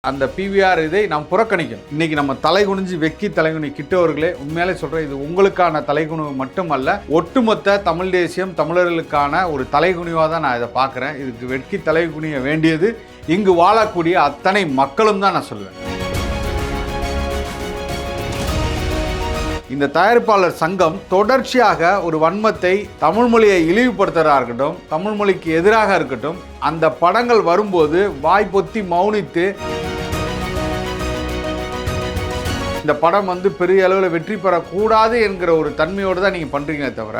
அந்த பிவிஆர் இதை நாம் புறக்கணிக்கணும். இன்னைக்கு நம்ம தலைகுனிஞ்சு வெக்கி தலைகுனி கிட்டவர்களே, உண்மையிலே சொல்கிறேன், இது உங்களுக்கான தலைகுனிவு மட்டுமல்ல, ஒட்டுமொத்த தமிழ் தேசியம் தமிழர்களுக்கான ஒரு தலைகுனிவாக தான் நான் இதை பார்க்குறேன். இதுக்கு வெட்கி தலைகுனிய வேண்டியது இங்கு வாழக்கூடிய அத்தனை மக்களும் தான் நான் சொல்லுவேன். இந்த தயாரிப்பாளர் சங்கம் தொடர்ச்சியாக ஒரு வன்மத்தை தமிழ் மொழியை இழிவுபடுத்துறதா இருக்கட்டும், தமிழ் மொழிக்கு எதிராக இருக்கட்டும், அந்த படங்கள் வரும்போது வாய்ப்பொத்தி மௌனித்து இந்த படம் பெரிய அளவில் வெற்றி பெறக்கூடாது என்கிற ஒரு தன்மையோடு தான் நீங்கள் பண்ணுறீங்களே தவிர,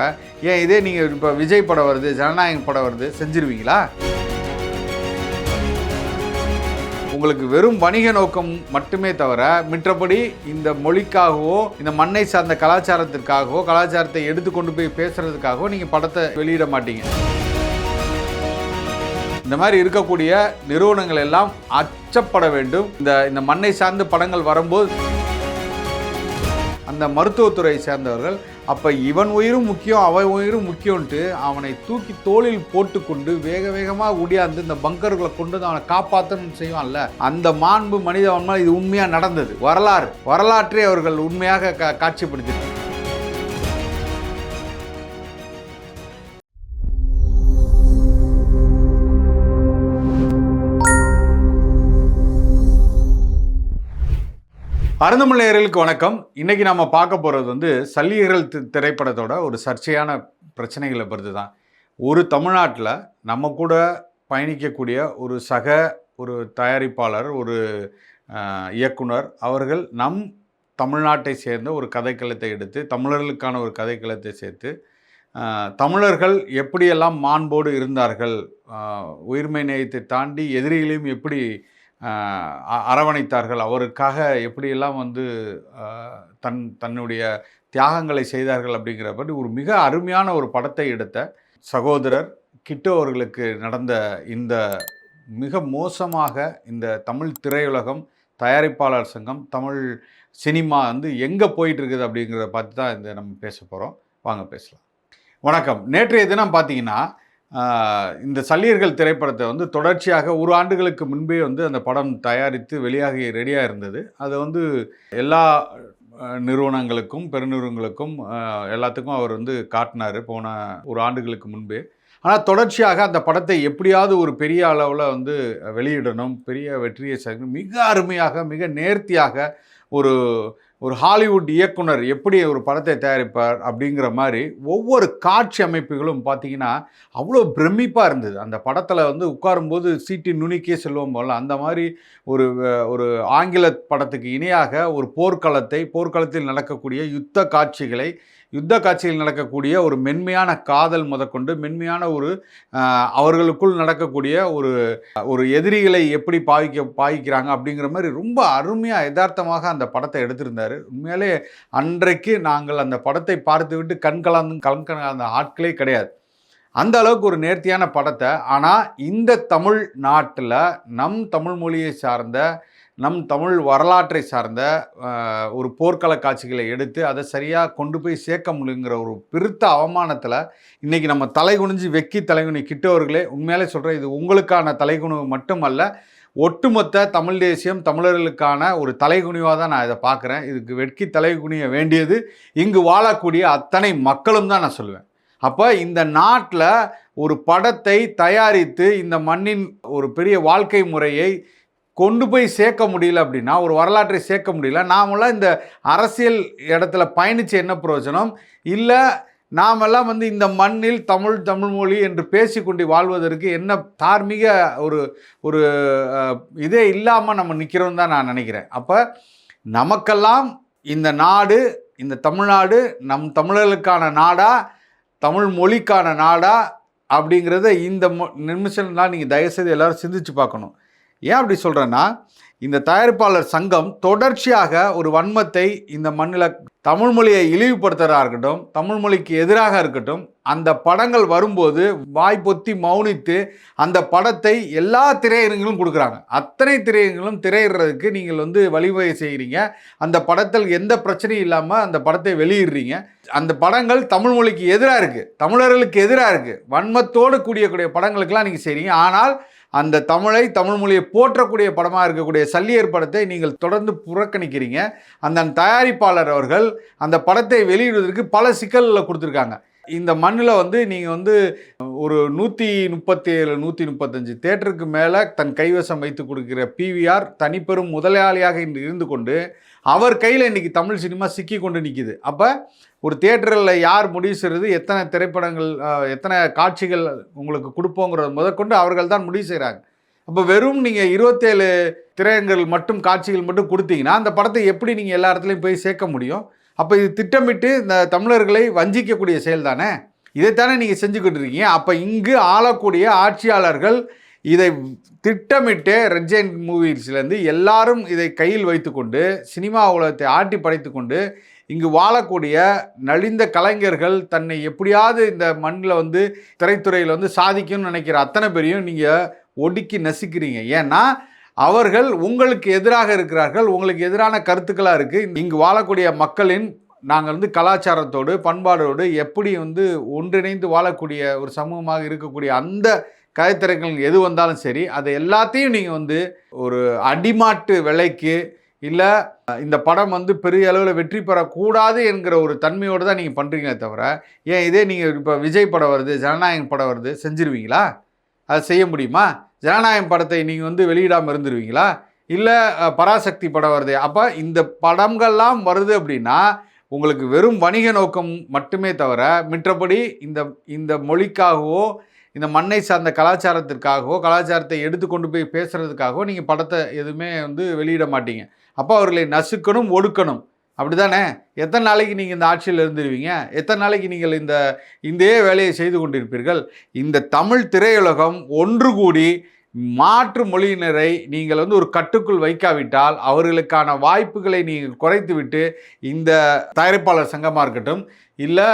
ஏன் இதே நீங்கள் இப்போ விஜய் படம் வருது, ஜனநாயகம் படம் வருது, செஞ்சிருவீங்களா? உங்களுக்கு வெறும் வணிக நோக்கம் மட்டுமே தவிர மற்றபடி இந்த மொழிக்காகவோ இந்த மண்ணை சார்ந்த கலாச்சாரத்திற்காகவோ கலாச்சாரத்தை எடுத்துக்கொண்டு போய் பேசுறதுக்காகவோ நீங்கள் படத்தை வெளியிட மாட்டீங்க. இந்த மாதிரி இருக்கக்கூடிய நிறுவனங்கள் எல்லாம் அச்சப்பட வேண்டும். இந்த மண்ணை சார்ந்த படங்கள் வரும்போது அந்த மருத்துவத்துறை சேர்ந்தவர்கள் அப்போ இவன் உயிரும் முக்கியம் அவன் உயிரும் முக்கியம்ன்ட்டு அவனை தூக்கி தோளில் போட்டுக்கொண்டு வேக வேகமாக உடையாந்து இந்த பங்கர்களை கொண்டு வந்து அவனை காப்பாற்றணும்னு செய்வான்ல, அந்த மாண்பு மனிதவன்மா இது உண்மையாக நடந்தது. வரலாற்றை அவர்கள் உண்மையாக காட்சிப்படுத்தி. அருந்தமிழ் நேயர்களுக்கு வணக்கம். இன்னைக்கு நம்ம பார்க்க போகிறது சல்லியர்கள் திரைப்படத்தோட ஒரு சர்ச்சையான பிரச்சனைகளை பற்றி தான். ஒரு தமிழ்நாட்டில் நம்ம கூட பயணிக்கக்கூடிய ஒரு தயாரிப்பாளர், ஒரு இயக்குனர் அவர்கள் நம் தமிழ்நாட்டை சேர்ந்த ஒரு கதைக்களத்தை எடுத்து தமிழர்களுக்கான ஒரு கதைக்களத்தை சேர்த்து தமிழர்கள் எப்படியெல்லாம் மாண்போடு இருந்தார்கள், உயிர்மை நேயத்தை தாண்டி எதிரிகளையும் எப்படி அரவணைத்தார்கள், அவருக்காக எப்படியெல்லாம் தன்னுடைய தியாகங்களை செய்தார்கள் அப்படிங்கிற பற்றி ஒரு மிக அருமையான ஒரு படத்தை எடுத்த சகோதரர் கிட்டு அவர்களுக்கு நடந்த இந்த மிக மோசமாக இந்த தமிழ் திரையுலகம், தயாரிப்பாளர் சங்கம், தமிழ் சினிமா எங்கே போயிட்டு இருக்குது அப்படிங்கிறத பார்த்து தான் நம்ம பேச போகிறோம். வாங்க பேசலாம். வணக்கம். நேற்றைய தினம் பார்த்தீங்கன்னா இந்த சல்லியர்கள் திரைப்படத்தை தொடர்ச்சியாக ஒரு ஆண்டுகளுக்கு முன்பே அந்த படம் தயாரித்து வெளியாகி ரெடியாக இருந்தது. அது எல்லா நிறுவனங்களுக்கும் பெருநிறுவனங்களுக்கும் எல்லாத்துக்கும் அவர் காட்டினார் போன ஒரு ஆண்டுகளுக்கு முன்பே. ஆனால் தொடர்ச்சியாக அந்த படத்தை எப்படியாவது ஒரு பெரிய அளவில் வெளியிடணும், பெரிய வெற்றியை சேர்க்கணும், மிக அருமையாக மிக நேர்த்தியாக ஒரு ஹாலிவுட் இயக்குனர் எப்படி ஒரு படத்தை தயாரிப்பார் அப்படிங்கிற மாதிரி ஒவ்வொரு காட்சி அமைப்புகளும் பார்த்திங்கன்னா அவ்வளோ பிரமிப்பாக இருந்தது. அந்த படத்தில் உட்காரும்போது சீட்டி நுனிக்கே செல்வோம் போல அந்த மாதிரி ஒரு ஆங்கில படத்துக்கு இணையாக ஒரு போர்க்களத்தில் நடக்கக்கூடிய யுத்த காட்சிகள் நடக்கக்கூடிய ஒரு மென்மையான காதல் முதற்கொண்டு மென்மையான அவர்களுக்குள் நடக்கக்கூடிய ஒரு எதிரிகளை எப்படி பாவிக்கிறாங்க அப்படிங்கிற மாதிரி ரொம்ப அருமையாக யதார்த்தமாக அந்த படத்தை எடுத்திருந்தார். உண்மையிலே அன்றைக்கு நாங்கள் அந்த படத்தை பார்த்து விட்டு கலந்த ஆட்களே கிடையாது. அந்த அளவுக்கு ஒரு நேர்த்தியான படத்தை. ஆனால் இந்த தமிழ் நாட்டில் நம் தமிழ் மொழியை சார்ந்த நம் தமிழ் வரலாற்றை சார்ந்த ஒரு போர்க்கள காட்சிகளை எடுத்து அதை சரியாக கொண்டு போய் சேர்க்க முடியுங்கிற ஒரு பெருத்த அவமானத்தில் இன்றைக்கி நம்ம தலைகுனிஞ்சு வெக்கி தலைகுனி கிட்டவர்களே, உண்மையிலே சொல்கிறேன், இது உங்களுக்கான தலைகுனிவு மட்டுமல்ல, ஒட்டுமொத்த தமிழ் தேசியம் தமிழர்களுக்கான ஒரு தலைகுனிவாக தான் நான் இதை பார்க்குறேன். இதுக்கு வெட்கி தலைகுனிய வேண்டியது இங்கு வாழக்கூடிய அத்தனை மக்களும் தான் நான் சொல்லுவேன். அப்போ இந்த நாட்டில் ஒரு படத்தை தயாரித்து இந்த மண்ணின் ஒரு பெரிய வாழ்க்கை முறையை கொண்டு போய் சேர்க்க முடியல அப்படின்னா, ஒரு வரலாற்றை சேர்க்க முடியல, நாமெல்லாம் இந்த அரசியல் இடத்துல பயணித்து என்ன பிரயோஜனம்? இல்லை நாமெல்லாம் இந்த மண்ணில் தமிழ் மொழி என்று பேசிக்கொண்டு வாழ்வதற்கு என்ன தார்மீக ஒரு இதே இல்லாமல் நம்ம நிற்கிறோம் தான் நான் நினைக்கிறேன். அப்போ நமக்கெல்லாம் இந்த நாடு, இந்த தமிழ்நாடு நம் தமிழர்களுக்கான நாடா, தமிழ் மொழிக்கான நாடா அப்படிங்கிறத இந்த நிமிஷம்லாம் நீங்கள் தயவுசெய்து எல்லோரும் சிந்திச்சு பார்க்கணும். ஏன் அப்படி சொல்கிறேன்னா, இந்த தயாரிப்பாளர் சங்கம் தொடர்ச்சியாக ஒரு வன்மத்தை இந்த மண்ணில் தமிழ் மொழியை இழிவுபடுத்துறதா இருக்கட்டும், தமிழ் மொழிக்கு எதிராக இருக்கட்டும், அந்த படங்கள் வரும்போது வாய்ப்பொத்தி மௌனித்து அந்த படத்தை எல்லா திரையரங்களும் கொடுக்குறாங்க. அத்தனை திரையரங்களும் திரையிடுறதுக்கு நீங்கள் வழிவகை செய்கிறீங்க. அந்த படத்தில் எந்த பிரச்சனையும் இல்லாமல் அந்த படத்தை வெளியிடுறீங்க. அந்த படங்கள் தமிழ் மொழிக்கு எதிராக இருக்குது, தமிழர்களுக்கு எதிராக இருக்குது, வன்மத்தோடு கூடிய படங்களுக்கெல்லாம் நீங்கள் செய்கிறீங்க. ஆனால் அந்த தமிழை, தமிழ் மொழியை போற்றக்கூடிய படமாக இருக்கக்கூடிய சல்லியர் படத்தை நீங்கள் தொடர்ந்து புறக்கணிக்கிறீங்க. அந்த தயாரிப்பாளர் அவர்கள் அந்த படத்தை வெளியிடுவதற்கு பல சிக்கல்களை கொடுத்துருக்காங்க. இந்த மண்ணில் வந்து நீங்கள் வந்து ஒரு 137 135 தேட்டருக்கு மேலே தன் கைவசம் வைத்து கொடுக்கிற பிவிஆர் தனிப்பெரும் முதலாளியாக இன்று இருந்து கொண்டு அவர் கையில் இன்றைக்கி தமிழ் சினிமா சிக்கி கொண்டு நிற்கிது. அப்போ ஒரு தியேட்டரில் யார் முடிவு செய்கிறது, எத்தனை திரைப்படங்கள், எத்தனை காட்சிகள் உங்களுக்கு கொடுப்போங்கிறது முதற்கொண்டு அவர்கள் தான் முடிவு செய்கிறாங்க. அப்போ வெறும் நீங்கள் 27 திரையங்கள் மட்டும், காட்சிகள் மட்டும் கொடுத்தீங்கன்னா அந்த படத்தை எப்படி நீங்கள் எல்லா இடத்துலையும் போய் சேர்க்க முடியும்? அப்போ இது திட்டமிட்டு இந்த தமிழர்களை வஞ்சிக்கக்கூடிய செயல் தானே. இதைத்தானே நீங்கள் செஞ்சுக்கிட்டு இருக்கீங்க. அப்போ இங்கு ஆளக்கூடிய ஆட்சியாளர்கள் இதை திட்டமிட்டு ரெட் ஜெயண்ட் மூவிஸ்லேருந்து எல்லாரும் இதை கையில் வைத்துக்கொண்டு சினிமா உலகத்தை ஆட்டி படைத்து கொண்டு இங்கு வாழக்கூடிய நலிந்த கலைஞர்கள் தன்னை எப்படியாவது இந்த மண்ணில் வந்து திரைத்துறையில் வந்து சாதிக்கும்னு நினைக்கிற அத்தனை பேரையும் நீங்கள் ஒடுக்கி நசுக்கிறீங்க. ஏன்னா அவர்கள் உங்களுக்கு எதிராக இருக்கிறார்கள், உங்களுக்கு எதிரான கருத்துக்களாக இருக்குது. இங்கு வாழக்கூடிய மக்களின் நாங்கள் வந்து கலாச்சாரத்தோடு பண்பாடோடு எப்படி வந்து ஒன்றிணைந்து வாழக்கூடிய ஒரு சமூகமாக இருக்கக்கூடிய அந்த கலைத்திரைகள் எது வந்தாலும் சரி, அதை எல்லாத்தையும் நீங்கள் வந்து ஒரு அடிமாட்டு விலைக்கு இல்லை இந்த படம் வந்து பெரிய அளவில் வெற்றி பெறக்கூடாது என்கிற ஒரு தன்மையோடு தான் நீங்கள் பண்ணுறீங்களே தவிர, ஏன் இதே நீங்கள் இப்போ விஜய் படம் வருது, ஜனநாயகம் படம் வருது, செஞ்சிருவீங்களா? அதை செய்ய முடியுமா? ஜனநாயகம் படத்தை நீங்கள் வந்து வெளியிடாமல் இருந்துருவீங்களா? இல்லை பராசக்தி படம் வருது, அப்போ இந்த படங்கள்லாம் வருது அப்படின்னா உங்களுக்கு வெறும் வணிக நோக்கம் மட்டுமே தவிர மற்றபடி இந்த மொழிக்காகவோ இந்த மண்ணை சார்ந்த கலாச்சாரத்திற்காகவோ கலாச்சாரத்தை எடுத்துக்கொண்டு போய் பேசுகிறதுக்காகவோ நீங்கள் படத்தை எதுவுமே வந்து வெளியிட மாட்டீங்க. அப்போ அவர்களை நசுக்கணும், ஒடுக்கணும், அப்படி தானே? எத்தனை நாளைக்கு நீங்கள் இந்த ஆட்சியில் இருந்துருவீங்க? எத்தனை நாளைக்கு நீங்கள் இதே வேலையை செய்து கொண்டிருப்பீர்கள்? இந்த தமிழ் திரையுலகம் ஒன்று கூடி மாற்று மொழியினரை நீங்கள் வந்து ஒரு கட்டுக்குள் வைக்காவிட்டால் அவர்களுக்கான வாய்ப்புகளை நீங்கள் குறைத்து விட்டு இந்த தயாரிப்பாளர் சங்கமாக இருக்கட்டும், இல்லை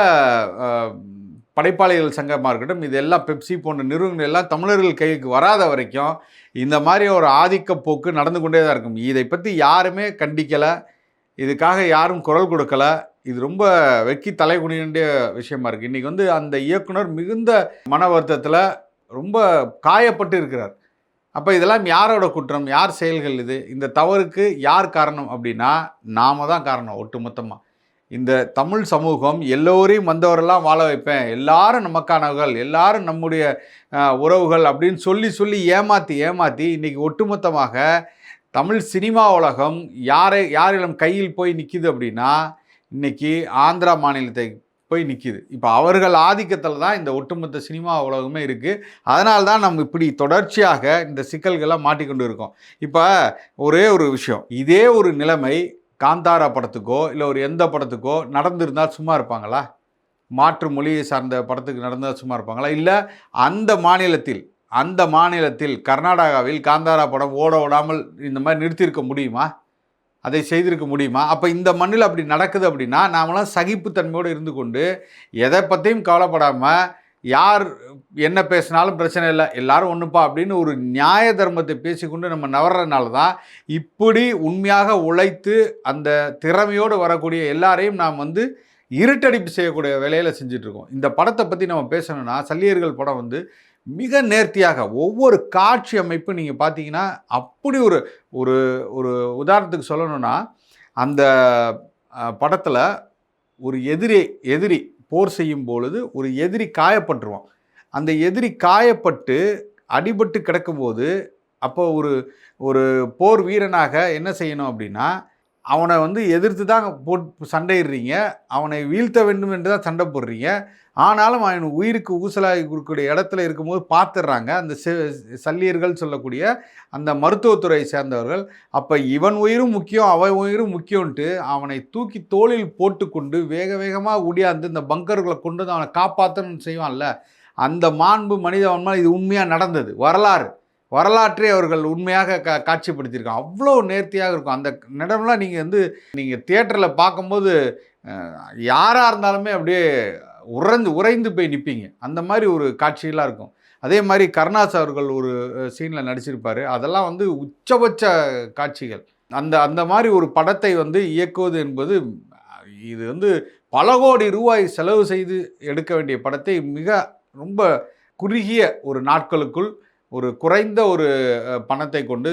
படைப்பாளிகள் சங்கமாக இருக்கட்டும், இதெல்லாம் பெப்சி போன்ற நிறுவனங்கள் எல்லாம் தமிழர்கள் கைக்கு வராத வரைக்கும் இந்த மாதிரி ஒரு ஆதிக்க போக்கு நடந்து கொண்டே தான் இருக்கும். இதை பற்றி யாருமே கண்டிக்கலை, இதுக்காக யாரும் குரல் கொடுக்கலை. இது ரொம்ப வெக்கி தலை குனிய வேண்டிய விஷயமா இருக்குது. இன்றைக்கி வந்து அந்த இயக்குனர் மிகுந்த மன வருத்தத்தில் ரொம்ப காயப்பட்டு இருக்கிறார். அப்போ இதெல்லாம் யாரோட குற்றம், யார் செயல்கள் இது? இந்த தவறுக்கு யார் காரணம் அப்படின்னா நாம தான் காரணம். ஒட்டுமொத்தமாக இந்த தமிழ் சமூகம் எல்லோரையும் வந்தவரெல்லாம் வாழ வைப்பேன், எல்லாரும் நமக்கானவர்கள், எல்லாரும் நம்முடைய உறவுகள் அப்படின்னு சொல்லி ஏமாற்றி இன்றைக்கி ஒட்டுமொத்தமாக தமிழ் சினிமா உலகம் யாரிடம் கையில் போய் நிற்கிது அப்படின்னா இன்றைக்கி ஆந்திரா மாநிலத்தை போய் நிற்கிது. இப்போ அவர்கள் ஆதிக்கத்தில் தான் இந்த ஒட்டுமொத்த சினிமா உலகமே இருக்குது. அதனால தான் நம்ம இப்படி தொடர்ச்சியாக இந்த சிக்கல்கள்லாம் மாட்டிக்கொண்டு இருக்கோம். இப்போ ஒரே ஒரு விஷயம், இதே ஒரு நிலைமை காந்தாரா படத்துக்கோ இல்லை ஒரு எந்த படத்துக்கோ நடந்திருந்தால் சும்மா இருப்பாங்களா? மாற்று மொழியை சார்ந்த படத்துக்கு நடந்தால் சும்மா இருப்பாங்களா? இல்லை அந்த மாநிலத்தில் கர்நாடகாவில் காந்தாரா படம் ஓடாமல் இந்த மாதிரி நிறுத்தியிருக்க முடியுமா? அதை செய்திருக்க முடியுமா? அப்போ இந்த மண்ணில் அப்படி நடக்குது அப்படின்னா நாமெல்லாம் சகிப்புத்தன்மையோடு இருந்து கொண்டு எதை பற்றியும் கவலைப்படாமல் யார் என்ன பேசினாலும் பிரச்சனை இல்லை, எல்லாரும் ஒன்றுப்பா அப்படின்னு ஒரு நியாய தர்மத்தை பேசிக்கொண்டு நம்ம நவர்றதுனால தான் இப்படி உண்மையாக உழைத்து அந்த திறமையோடு வரக்கூடிய எல்லாரையும் நாம் வந்து இருட்டடிப்பு செய்யக்கூடிய வேலையில் செஞ்சிட்ருக்கோம். இந்த படத்தை பற்றி நம்ம பேசணும்னா சல்லியர்கள் படம் வந்து மிக நேர்த்தியாக ஒவ்வொரு காட்சி அமைப்பு நீங்கள் பார்த்தீங்கன்னா அப்படி ஒரு ஒரு உதாரணத்துக்கு சொல்லணும்னா அந்த படத்தில் ஒரு எதிரி போர் செய்யும் பொழுது ஒரு எதிரி காயப்பட்டுருவான். அந்த எதிரி காயப்பட்டு அடிபட்டு கிடக்கும்போது அப்போ ஒரு போர் வீரனாக என்ன செய்யணும் அப்படின்னா அவனை வந்து எதிர்த்து தான் சண்டையிடுறீங்க, அவனை வீழ்த்த வேண்டும் என்று தான் சண்டை போடுறீங்க. ஆனாலும் அவன் உயிருக்கு ஊசலாகி இருக்கக்கூடிய இடத்துல இருக்கும்போது பார்த்துடுறாங்க அந்த சல்லியர்கள் சொல்லக்கூடிய அந்த மருத்துவத்துறை சேர்ந்தவர்கள். அப்போ இவன் உயிரும் முக்கியம், அவன் உயிரும் முக்கியம்ன்ட்டு அவனை தூக்கி தோளில் போட்டுக்கொண்டு வேகமாக ஓடியாந்து இந்த பங்கர்களை கொண்டு வந்து அவனை காப்பாற்றணும்னு செய்வான்ல, அந்த மாண்பு மனிதவன்மால் இது உண்மையாக நடந்தது. வரலாற்றே அவர்கள் உண்மையாக காட்சிப்படுத்தியிருக்காங்க. அவ்வளோ நேர்த்தியாக இருக்கும் அந்த இடம்லாம். நீங்கள் தியேட்டரில் பார்க்கும்போது யாராக இருந்தாலுமே அப்படியே உறைந்து போய் நிற்பீங்க. அந்த மாதிரி ஒரு காட்சிகளாக இருக்கும். அதே மாதிரி கருணாஸ் அவர்கள் ஒரு சீனில் நடிச்சிருப்பார். அதெல்லாம் வந்து உச்சபட்ச காட்சிகள். அந்த மாதிரி ஒரு படத்தை வந்து இயக்குவது என்பது இது வந்து பல கோடி ரூபாய் செலவு செய்து எடுக்க வேண்டிய படத்தை ரொம்ப குறுகிய ஒரு நாட்களுக்குள் ஒரு குறைந்த ஒரு பணத்தை கொண்டு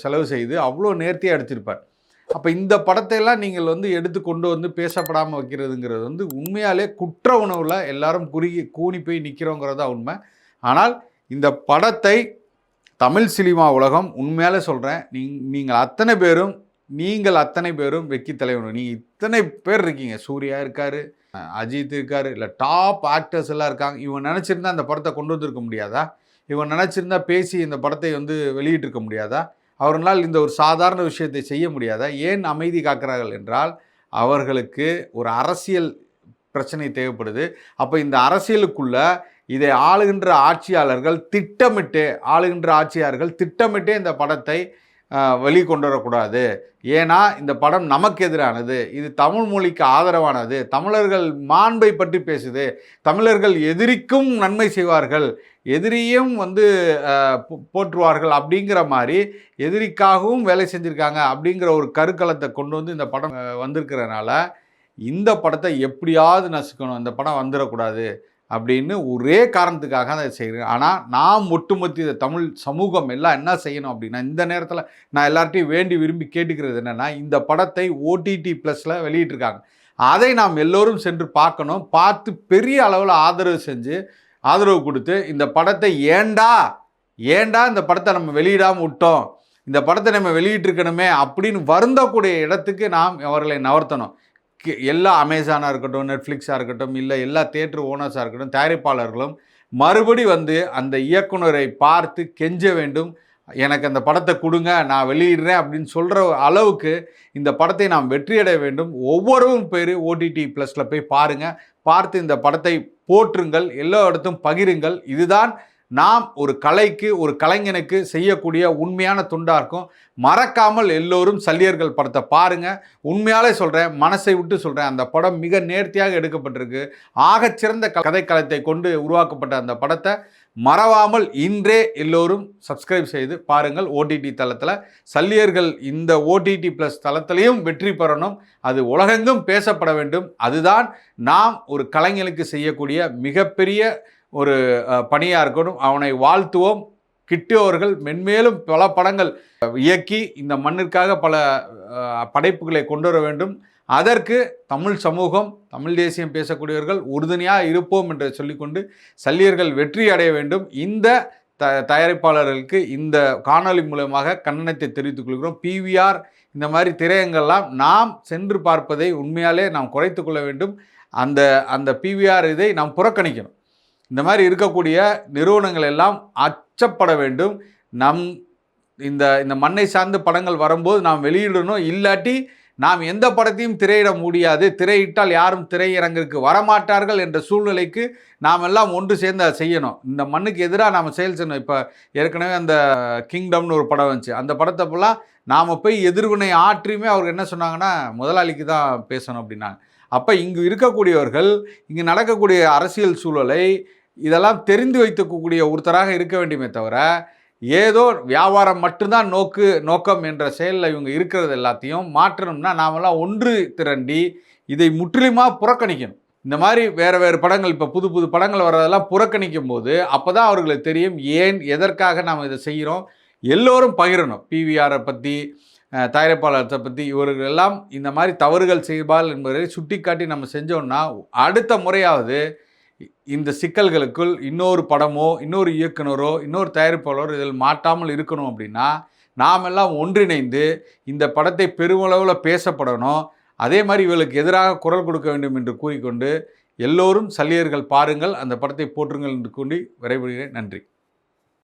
செலவு செய்து அவ்வளோ நேர்த்தியாக எடுத்திருப்பார். அப்போ இந்த படத்தையெல்லாம் நீங்கள் வந்து எடுத்து கொண்டு வந்து பேசப்படாமல் வைக்கிறதுங்கிறது வந்து உண்மையாலே குற்ற உணர்வில் எல்லாரும் கூனி போய் நிற்கிறோங்கிறதா உண்மை. ஆனால் இந்த படத்தை தமிழ் சினிமா உலகம் உண்மையாலே சொல்கிறேன், நீங்கள் அத்தனை பேரும் வெக்கி தலைவணும். நீங்கள் இத்தனை பேர் இருக்கீங்க, சூர்யா இருக்கார், அஜித் இருக்கார், இல்லை டாப் ஆக்டர்ஸ் எல்லாம் இருக்காங்க. இவன் நினச்சிருந்தா இந்த படத்தை கொண்டு வந்திருக்க முடியாதா? இவன் நினச்சிருந்தா பேசி இந்த படத்தை வந்து வெளியிட்டிருக்க முடியாதா? அவர்களால் இந்த ஒரு சாதாரண விஷயத்தை செய்ய முடியாதா? ஏன் அமைதி காக்கிறார்கள் என்றால் அவர்களுக்கு ஒரு அரசியல் பிரச்சனை தேவைப்படுது. அப்போ இந்த அரசியலுக்குள்ள இதை ஆளுகின்ற ஆட்சியாளர்கள் திட்டமிட்டே இந்த படத்தை வெளிக்கொண்டு வரக்கூடாது. ஏன்னா இந்த படம் நமக்கு எதிரானது, இது தமிழ் மொழிக்கு ஆதரவானது, தமிழர்கள் மாண்பை பற்றி பேசுது, தமிழர்கள் எதிரிக்கும் நன்மை செய்வார்கள், எதிரியும் வந்து போற்றுவார்கள் அப்படிங்கிற மாதிரி எதிரிக்காகவும் வேலை செஞ்சுருக்காங்க அப்படிங்கிற ஒரு கருக்களத்தை கொண்டு வந்து இந்த படம் வந்திருக்கிறதுனால இந்த படத்தை எப்படியாவது நசுக்கணும், இந்த படம் வந்துடக்கூடாது அப்படின்னு ஒரே காரணத்துக்காக அதை செய்கிறேன். ஆனால் நான் ஒட்டுமொத்த தமிழ் சமூகம் எல்லாம் என்ன செய்யணும் அப்படின்னா, இந்த நேரத்தில் நான் எல்லார்ட்டையும் வேண்டி விரும்பி கேட்டுக்கிறது என்னென்னா, இந்த படத்தை OTT ப்ளஸில் வெளியிட்டிருக்காங்க, அதை நாம் எல்லோரும் சென்று பார்க்கணும். பார்த்து பெரிய அளவில் ஆதரவு கொடுத்து இந்த படத்தை ஏண்டா இந்த படத்தை நம்ம வெளியிடாமல் விட்டோம், இந்த படத்தை நம்ம வெளியிட்டிருக்கணுமே அப்படின்னு வருந்தக்கூடிய இடத்துக்கு நாம் அவர்களை நவர்த்தணும். எல்லா அமேசானாக இருக்கட்டும், நெட்ஃப்ளிக்ஸாக இருக்கட்டும், இல்லை எல்லா தியேட்டர் ஓனர்ஸாக இருக்கட்டும், தயாரிப்பாளர்களும் மறுபடி வந்து அந்த இயக்குனரை பார்த்து கெஞ்ச வேண்டும், எனக்கு அந்த படத்தை கொடுங்க, நான் வெளியிடுறேன் அப்படின்னு சொல்கிற அளவுக்கு இந்த படத்தை நாம் வெற்றியடைய வேண்டும். ஒவ்வொருவரும் பேர் OTT ப்ளஸில் போய் பாருங்கள், பார்த்து இந்த படத்தை போற்றுங்கள், எல்லா இடத்தும் பகிருங்கள். இதுதான் நாம் ஒரு கலைக்கு, ஒரு கலைஞனுக்கு செய்யக்கூடிய உண்மையான துண்டாக இருக்கும். மறக்காமல் எல்லோரும் சல்லியர்கள் படத்தை பாருங்கள். உண்மையாலே சொல்கிறேன், மனசை விட்டு சொல்கிறேன், அந்த படம் மிக நேர்த்தியாக எடுக்கப்பட்டிருக்கு. ஆகச்சிறந்த கதைக்களத்தை கொண்டு உருவாக்கப்பட்ட அந்த படத்தை மறவாமல் இன்றே எல்லோரும் சப்ஸ்கிரைப் செய்து பாருங்கள். OTT தளத்தில் சல்லியர்கள் இந்த OTT ப்ளஸ் தளத்திலையும் வெற்றி பெறணும், அது உலகெங்கும் பேசப்பட வேண்டும். அதுதான் நாம் ஒரு கலைஞனுக்கு செய்யக்கூடிய மிகப்பெரிய ஒரு பணியாக இருக்கணும். அவனை வாழ்த்துவோம். கிட்டு அவர்கள் மென்மேலும் பல படங்கள் இயக்கி இந்த மண்ணிற்காக பல படைப்புகளை கொண்டு வர வேண்டும். அதற்கு தமிழ் சமூகம், தமிழ் தேசியம் பேசக்கூடியவர்கள் உறுதுணையாக இருப்போம் என்று சொல்லிக்கொண்டு சல்லியர்கள் வெற்றி அடைய வேண்டும். இந்த தயாரிப்பாளர்களுக்கு இந்த காணொலி மூலமாக கண்டனத்தை தெரிவித்துக் கொள்கிறோம். PVR இந்த மாதிரி திரையங்கள்லாம் நாம் சென்று பார்ப்பதை உண்மையாலே நாம் குறைத்து கொள்ள வேண்டும். அந்த PVR இதை நாம் புறக்கணிக்கணும். இந்த மாதிரி இருக்கக்கூடிய நிறுவனங்கள் எல்லாம் அச்சப்பட வேண்டும். இந்த மண்ணை சார்ந்த படங்கள் வரும்போது நாம் வெளியிடணும். இல்லாட்டி நாம் எந்த படத்தையும் திரையிட முடியாது, திரையிட்டால் யாரும் திரையரங்கிற்கு வரமாட்டார்கள் என்ற சூழ்நிலைக்கு நாம் எல்லாம் ஒன்று சேர்ந்து அதை செய்யணும். இந்த மண்ணுக்கு எதிராக நாம் செயல் செய்யணும். இப்போ ஏற்கனவே அந்த கிங்டம்னு ஒரு படம் வந்துச்சு, அந்த படத்தை போலாம் நாம் போய் எதிர்வினை ஆற்றியுமே அவருக்கு என்ன சொன்னாங்கன்னா, முதலாளிக்கு தான் பேசணும் அப்படின்னாங்க. அப்போ இங்கு இருக்கக்கூடியவர்கள், இங்கு நடக்கக்கூடிய அரசியல் சூழலை இதெல்லாம் தெரிந்து வைக்கக்கூடிய ஒருத்தராக இருக்க வேண்டுமே தவிர, ஏதோ வியாபாரம் மட்டும்தான் நோக்கம் என்ற செயலில் இவங்க இருக்கிறது எல்லாத்தையும் மாற்றணும்னா நாமெல்லாம் ஒன்று திரண்டி இதை முற்றிலுமாக புறக்கணிக்கணும். இந்த மாதிரி வேறு படங்கள், இப்போ புது படங்கள் வர்றதெல்லாம் புறக்கணிக்கும் போது அப்போ தான் அவர்களுக்கு தெரியும் ஏன் எதற்காக நாம் இதை செய்கிறோம். எல்லோரும் பகிரணும். PVRை பற்றி, தயாரிப்பாளர்களை பற்றி, இவர்கள் எல்லாம் இந்த மாதிரி தவறுகள் செய்வார்கள் என்பதை சுட்டி நம்ம செஞ்சோம்னா அடுத்த முறையாவது இந்த சிக்கல்களுக்குள் இன்னொரு படமோ, இன்னொரு இயக்குனரோ, இன்னொரு தயாரிப்பாளரோ இதில் மாட்டாமல் இருக்கணும். அப்படின்னா நாம் எல்லாம் ஒன்றிணைந்து இந்த படத்தை பெருமளவில் பேசப்படணும். அதே மாதிரி இவர்களுக்கு எதிராக குரல் கொடுக்க வேண்டும் என்று கூறிக்கொண்டு எல்லோரும் சல்லியர்கள் பாருங்கள், அந்த படத்தை போற்றுங்கள் என்று கூறி விரைவுகிறேன். நன்றி.